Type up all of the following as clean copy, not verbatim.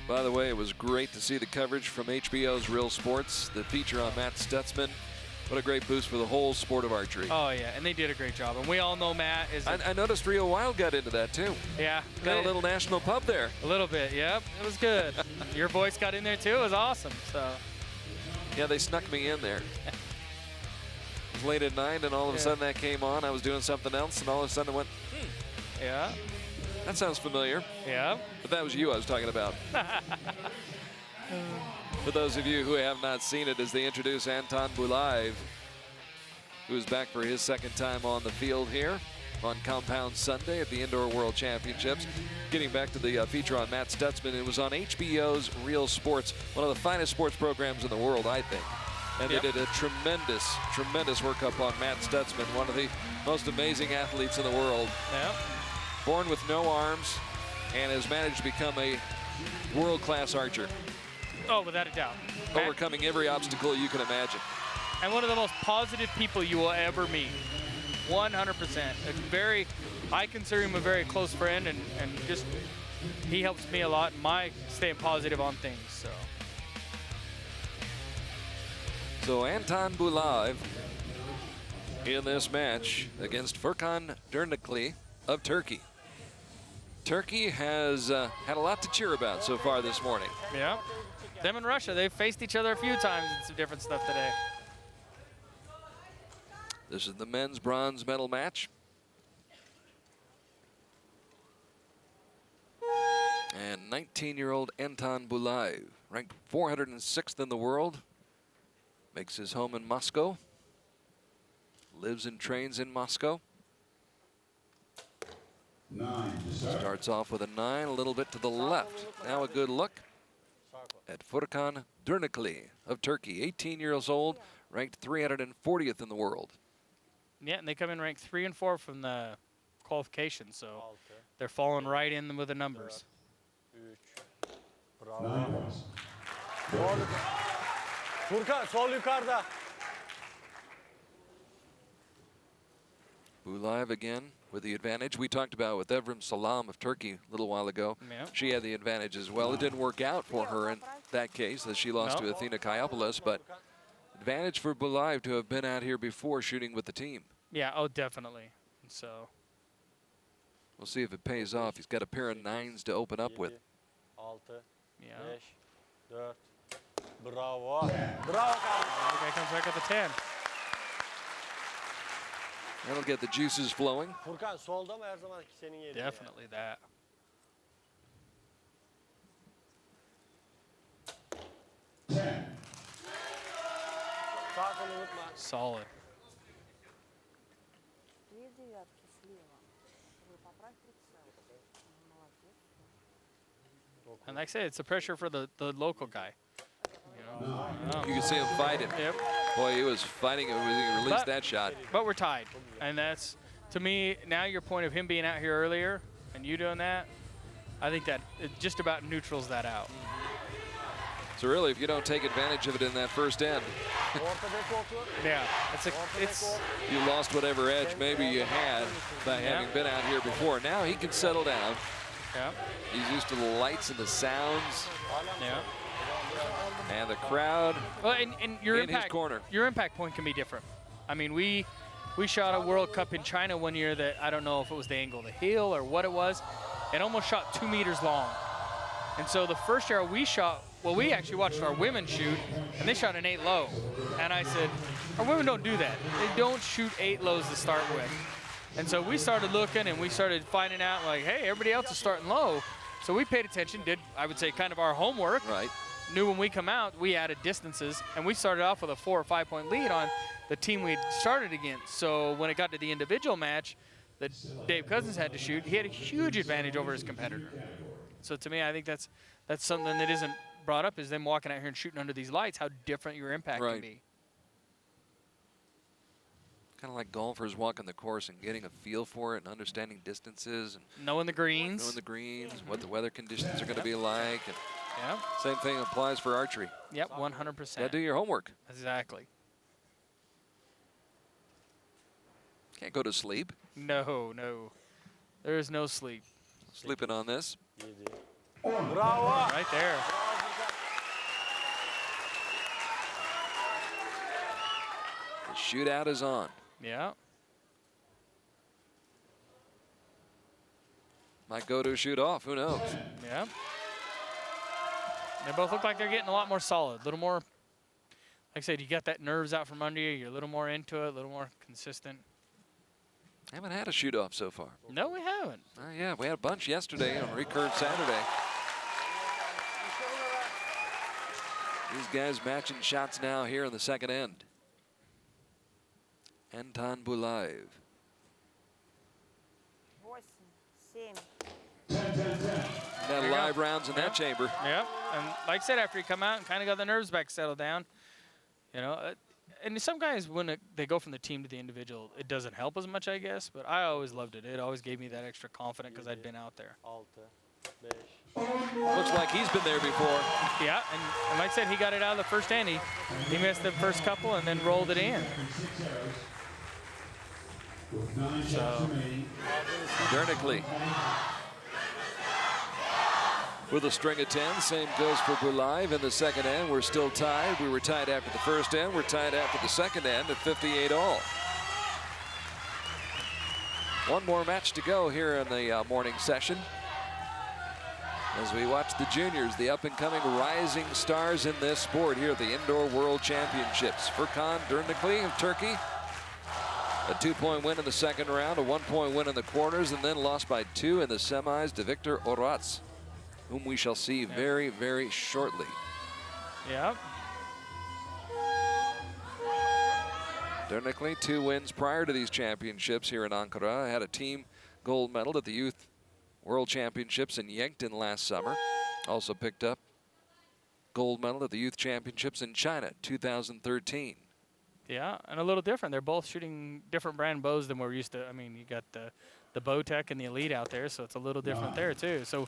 By the way, it was great to see the coverage from HBO's Real Sports, the feature on Matt Stutzman. What a great boost for the whole sport of archery. Oh, yeah, and they did a great job. And we all know Matt is... I noticed Rio Wild got into that, too. Yeah. Got a little national pub there. A little bit, yep. It was good. Your voice got in there, too. It was awesome. So. Yeah, they snuck me in there. It was late at night, and all of a sudden that came on. I was doing something else, and all of a sudden I went, Yeah. that sounds familiar. Yeah. But that was you I was talking about. For those of you who have not seen it, as they introduce Anton Bulaev, who is back for his second time on the field here on Compound Sunday at the Indoor World Championships. Getting back to the feature on Matt Stutzman, it was on HBO's Real Sports, one of the finest sports programs in the world, I think. And they did a tremendous workup on Matt Stutzman, one of the most amazing athletes in the world. Yep. Born with no arms and has managed to become a world-class archer. Oh, without a doubt. Overcoming every obstacle you can imagine. And one of the most positive people you will ever meet. 100%. I consider him a very close friend, and just, he helps me a lot in my staying positive on things, so. So Anton Bulaev in this match against Furkan Dernekli of Turkey. Turkey has had a lot to cheer about so far this morning. Yeah. Them and Russia, they've faced each other a few times in some different stuff today. This is the men's bronze medal match. And 19-year-old Anton Bulaev, ranked 406th in the world, makes his home in Moscow, lives and trains in Moscow. Starts off with a 9, a little bit to the left. Now a good look at Furkan Dernekli of Turkey, 18 years old, ranked 340th in the world. Yeah, and they come in ranked 3 and 4 from the qualification, so they're falling right in with the numbers. Furkan, sol yukarıda. Bulaev again with the advantage. We talked about with Evrim Salam of Turkey a little while ago. Yeah. She had the advantage as well. It didn't work out for her in that case, as she lost to Athena Kayopoulos, but advantage for Bulaev to have been out here before shooting with the team. Yeah, oh, definitely. So we'll see if it pays off. He's got a pair of 9s to open up with. Yeah. Bravo. Bravo. The guy comes back at the 10. That'll get the juices flowing. Furkan solda mı her zaman senin yerin? Definitely that. Sağ kolu unutma. Solid. And like I said, it's the pressure for the local guy. You know? You can see him fight him. Yep. Boy, he was fighting it when he released that shot. But we're tied. And that's, to me, now your point of him being out here earlier and you doing that, I think that it just about neutrals that out. So really, if you don't take advantage of it in that first end, yeah, it's you lost whatever edge maybe you had by having been out here before. Now he can settle down. Yeah. He's used to the lights and the sounds. Yeah. And the crowd well, and your in impact, his corner. Your impact point can be different. I mean, we shot a World Cup in China one year that I don't know if it was the angle of the hill or what it was. It almost shot 2 meters long. And so the first year we shot, well, we actually watched our women shoot, and they shot an 8 low. And I said, our women don't do that. They don't shoot 8 lows to start with. And so we started looking, and we started finding out, like, hey, everybody else is starting low. So we paid attention, did, I would say, kind of our homework. Right. Knew when we come out, we added distances, and we started off with a 4 or 5 point lead on the team we started against. So when it got to the individual match that Dave Cousins had to shoot, he had a huge advantage over his competitor. So to me, I think that's something that isn't brought up, is them walking out here and shooting under these lights, how different your impact can be. Kind of like golfers walking the course and getting a feel for it and understanding distances and knowing the greens. Knowing the greens, what the weather conditions are going to be like. And yeah. Same thing applies for archery. Yep, 100%. Gotta do your homework. Exactly. Can't go to sleep. No, no. There is no sleep. Sleeping on this. Bravo. Right there. The shootout is on. Yeah. Might go to a shoot off, who knows? Yeah. They both look like they're getting a lot more solid, a little more, like I said, you got that nerves out from under you, you're a little more into it, a little more consistent. Haven't had a shoot off so far. No, we haven't. Yeah, we had a bunch yesterday on recurve Saturday. These guys matching shots now here in the second end. Anton Bulaev. 8, 7. Got live rounds in that chamber. Yep. And like I said, after you come out and kind of got the nerves back settled down, you know, and some guys, when they go from the team to the individual, it doesn't help as much, I guess, but I always loved it. It always gave me that extra confidence because I'd been out there. 6, 5. Looks like he's been there before. Yeah, and like I said, he got it out of the first end. He missed the first couple and then rolled it in. So, Dernekli with a string of 10. Same goes for Bulaev in the second end. We're still tied. We were tied after the first end. We're tied after the second end at 58 all. One more match to go here in the morning session as we watch the juniors, the up-and-coming rising stars in this sport here at the Indoor World Championships. Furkan Dernekli of Turkey, a 2-point win in the second round, a 1-point win in the quarters, and then lost by 2 in the semis to Victor Oratz, whom we shall see very, very shortly. yeah. Dernekli, 2 wins prior to these championships here in Ankara. Had a team gold medal at the Youth World Championships in Yankton last summer. Also picked up gold medal at the Youth Championships in China, 2013. Yeah, and a little different. They're both shooting different brand bows than we're used to. I mean, you got the Bowtech and the Elite out there, so it's a little different there too. So,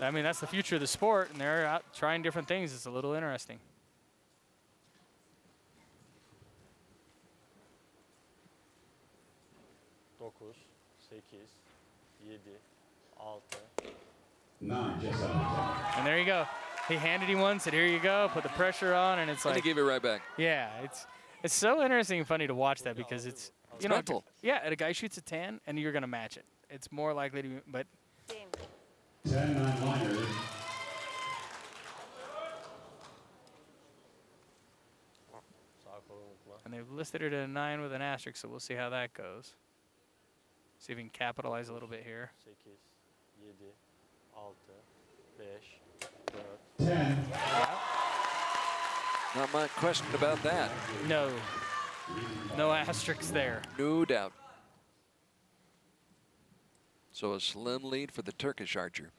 I mean, that's the future of the sport, and they're out trying different things. It's a little interesting. Dokuz, 8, 7, 6. 9, just under 10. And there you go. He handed him one, said, "Here you go." Put the pressure on, and it's And he like, gave it right back. yeah, it's so interesting and funny to watch that because it's you know, mental. yeah, and a guy shoots a 10, and you're gonna match it. It's more likely to, but 10, 9 liners. Sağ kolu unutma. and they've listed it at a 9 with an asterisk, so we'll see how that goes. See if we can capitalize a little bit here. 8, 7, 6, 5, 4. 10. Not much question about that. No asterisks there. No doubt. So a slim lead for the Turkish archer.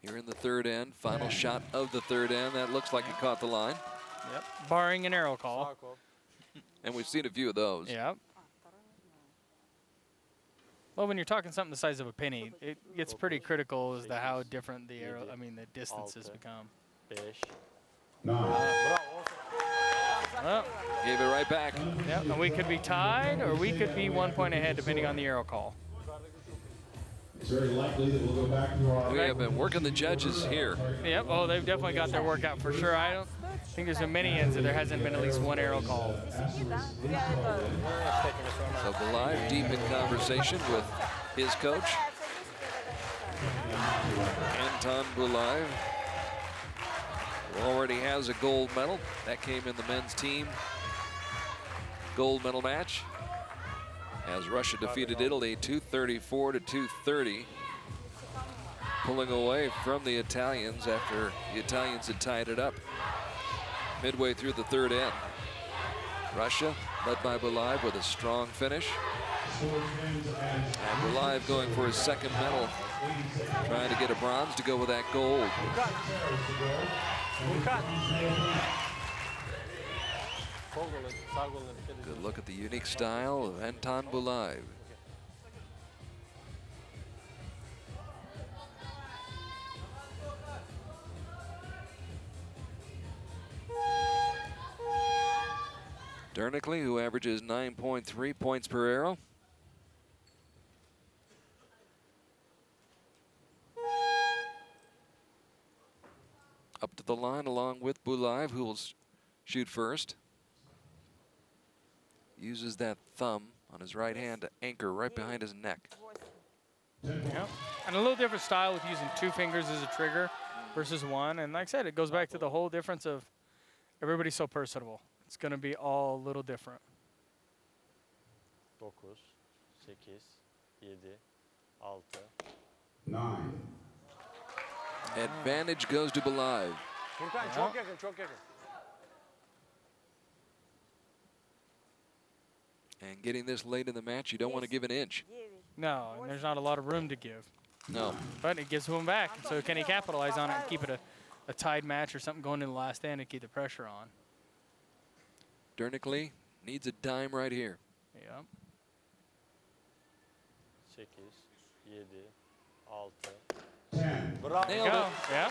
Here in the third end, final shot of the third end. That looks like it caught the line. Yep. Barring an arrow call. Sağ kol. And we've seen a few of those. Yep. Well, when you're talking something the size of a penny, it gets pretty critical as to how different the arrow, I mean, the distances become. 5. 9. Bravo. Well, Gave it right back. yep, and we could be tied or we could be 1 point ahead depending on the arrow call. It's very likely that we'll go back to our... We have been working the judges here. Yep, oh, they've definitely got their work out for sure. I don't think there's been many ends that there hasn't been at least one arrow call. So Bulaev deep in conversation with his coach, Anton Bulaev, who already has a gold medal. That came in the men's team gold medal match as Russia defeated Italy 234 to 230, pulling away from the Italians after the Italians had tied it up midway through the third end. Russia led by Bulaev with a strong finish. And Bulaev going for his second medal, trying to get a bronze to go with that gold. Furkan. Sol koluna, sağ koluna dikkat edin. Good look at the unique style of Anton Bulaev. Dernekli, who averages 9.3 points per arrow. Up to the line along with Bulaev, who will shoot first. Uses that thumb on his right hand to anchor right behind his neck. Yep. And a little different style with using 2 fingers as a trigger versus 1. And like I said, it goes back to the whole difference of everybody's so personable. It's going to be all a little different. 9, 8, 7, 6. 9. Advantage goes to Bulaev. Furkan çok yakın, çok yakın. And getting this late in the match, you don't want to give an inch. No, and there's not a lot of room to give. No. But it gives him back. So can he capitalize on it and keep it a tied match or something going in the last end and keep the pressure on? Dernekli needs a dime right here. Yep. 8, 7, 6. 10. Bravo. Nailed Go. it. Yeah.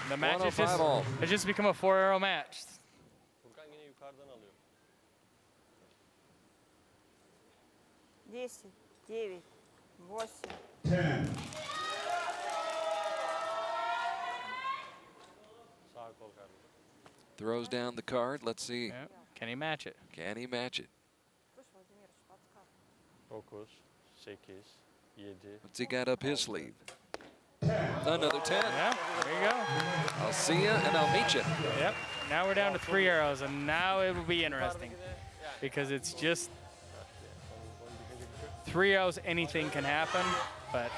The match is 105 all. it's just become a 4-arrow match. Furkan yine yukarıdan alıyor. 10, 9, 8. 10. Sağ kol kardeşim. Throws down the card. Let's see. Yep. Can he match it? Can he match it? 9, 8, 7. What's he got up his sleeve? Another 10. Yeah, there you go. I'll see ya and I'll meet you. Yep. Now we're down to 3 arrows, and now it will be interesting because it's just 3 arrows. Anything can happen, but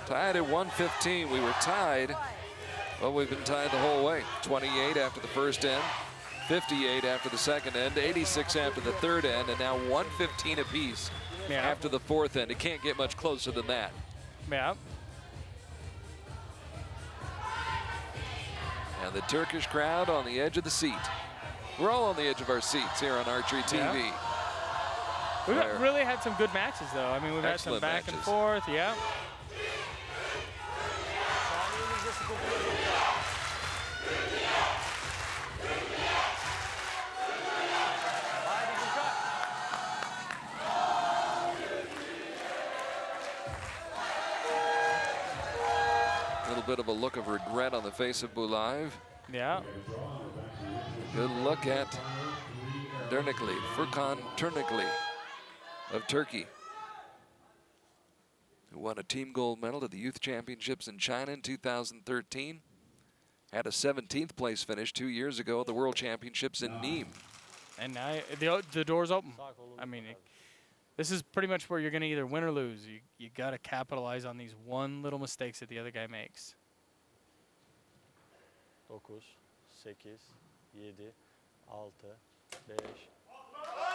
Tied at 115. We were tied. Well, we've been tied the whole way. 28 after the first end, 58 after the second end, 86 after the third end, and now 115 apiece after the fourth end. It can't get much closer than that. Yeah. And the Turkish crowd on the edge of the seat. We're all on the edge of our seats here on Archery TV. We've really had some good matches, though. I mean, we've had some Excellent back and matches. forth. Yeah. A little bit of a look of regret on the face of Bulaev. Yeah. Good look at Dernekli, Furkan Dernekli of Turkey, who won a team gold medal at the Youth Championships in China in 2013. Had a 17th place finish 2 years ago at the World Championships in Nîmes. And now the door's open. I mean, this is pretty much where you're going to either win or lose. You got to capitalize on these one little mistakes that the other guy makes. 9, 8, 7, 6, 5.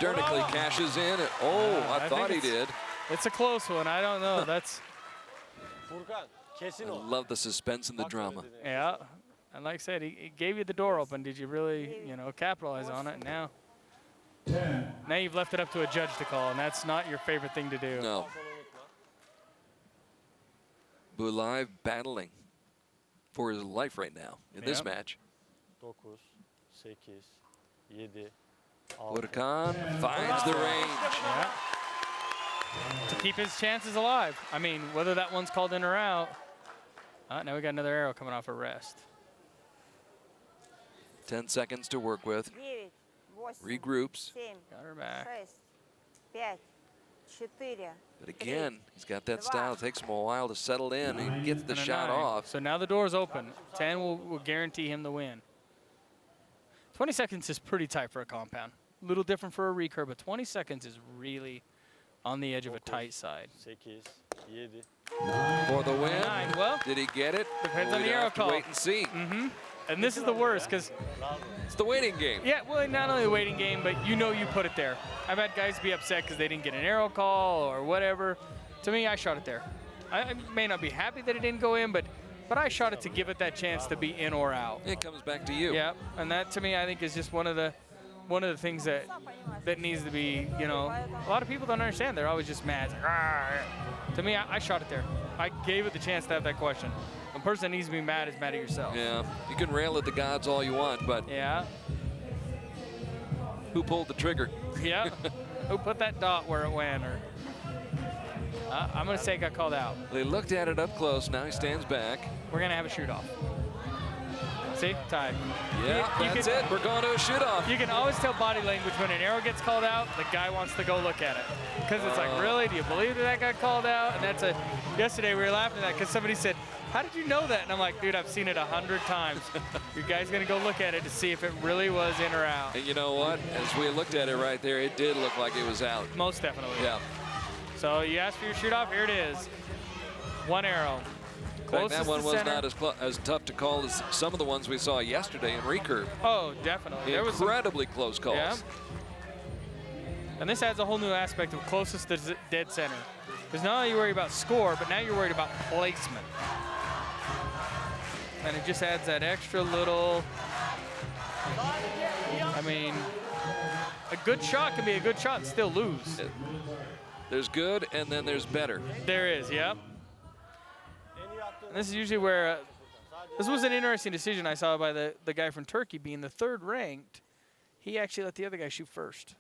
Dernekli cashes in. Oh, I thought he did. It's a close one. I don't know. That's Furkan kesin I o. love the suspense and the drama. yeah. And like I said, he gave you the door open. Did you really, capitalize on it? Now, 10. now you've left it up to a judge to call, and that's not your favorite thing to do. No. Bulaev battling for his life right now in this match. 9, 8, 7, 6. Furkan finds the range. Yeah. To keep his chances alive. I mean, whether that one's called in or out. Now we got another arrow coming off a rest. 10 seconds to work with. 9, 8, Regroups. 7, Got her back. 6, 5, 4. But again, he's got that style. It takes him a while to settle in. He gets the And a shot 9. off. So now the door's open. 10 will guarantee him the win. 20 seconds is pretty tight for a compound. A little different for a recurve, but 20 seconds is really on the edge of a tight side. 8, 7. For the win. 9. Well, Did he get it? Depends on We'd the arrow have to call. wait and see. and this is the worst because, It's the waiting game. yeah, well, not only the waiting game, but you put it there. I've had guys be upset because they didn't get an arrow call or whatever. To me, I shot it there. I may not be happy that it didn't go in, but I shot it to give it that chance to be in or out. It comes back to you. Yeah, and that to me, I think is just one of the things that needs to be, a lot of people don't understand. They're always just mad. To me, I shot it there. I gave it the chance to have that question. The person that needs to be mad is mad at yourself. Yeah, you can rail at the gods all you want, but Yeah. who pulled the trigger? Yeah. Who put that dot where it went? Or I'm going to say it got called out. They looked at it up close. Now he stands back. We're going to have a shoot-off. See? Tied. Yeah, that's it. We're going to a shoot-off. You can always tell body language when an arrow gets called out, the guy wants to go look at it. Because it's like, really? Do you believe that got called out? And that's yesterday we were laughing at that because somebody said, how did you know that? And I'm like, dude, I've seen it 100 times. Your guy's going to go look at it to see if it really was in or out. And you know what? As we looked at it right there, it did look like it was out. Most definitely. Yeah. So you asked for your shoot-off. Here it is. One arrow. That one was not as tough to call as some of the ones we saw yesterday in recurve. Oh, definitely. There was incredibly close calls. Yeah. And this adds a whole new aspect of closest to dead center. Because not only you worry about score, but now you're worried about placement. And it just adds that extra little, I mean, a good shot can be a good shot and still lose. There's good and then there's better. There is, yep. And this is usually where, this was an interesting decision I saw by the guy from Turkey, being the third ranked. He actually let the other guy shoot first.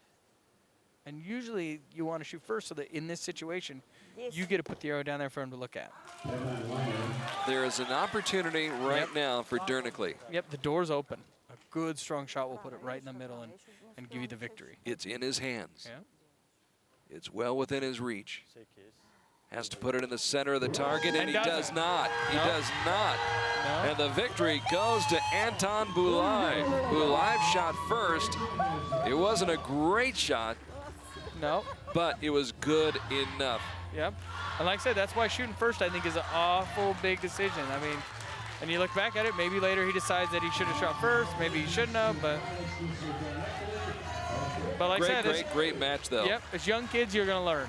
And usually you want to shoot first so that in this situation, you get to put the arrow down there for him to look at. There is an opportunity right now for Dernekli. Yep, the door's open. A good, strong shot will put it right in the middle and give you the victory. It's in his hands. Yeah. It's well within his reach. 8. Has to put it in the center of the target, and he does not. He No. does not. No. And the victory goes to Anton Bulaev. Bulaev shot first. It wasn't a great shot, No. but it was good enough. Yep. And like I said, that's why shooting first, I think, is an awful big decision. I mean, and you look back at it, maybe later he decides that he should have shot first, maybe he shouldn't have, but like I said, Great match, though. Yep, as young kids, you're going to learn.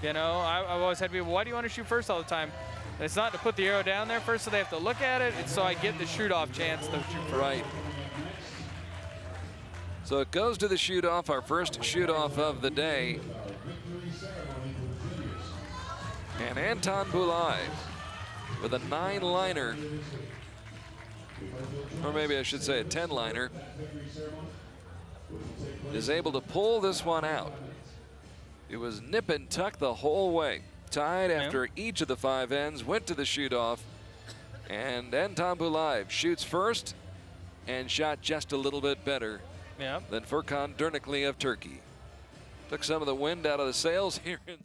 You know, I've always had people, why do you want to shoot first all the time? And it's not to put the arrow down there first so they have to look at it. It's so I get the shoot-off chance to shoot first. Right. So it goes to the shoot-off, our first shoot-off of the day. And Anton Bulaev with a 9-liner, or maybe I should say a 10-liner, is able to pull this one out. It was nip and tuck the whole way. Tied after each of the 5 ends, went to the shoot-off, and Anton Bulaev shoots first and shot just a little bit better than Furkan Dernekli of Turkey. Took some of the wind out of the sails here in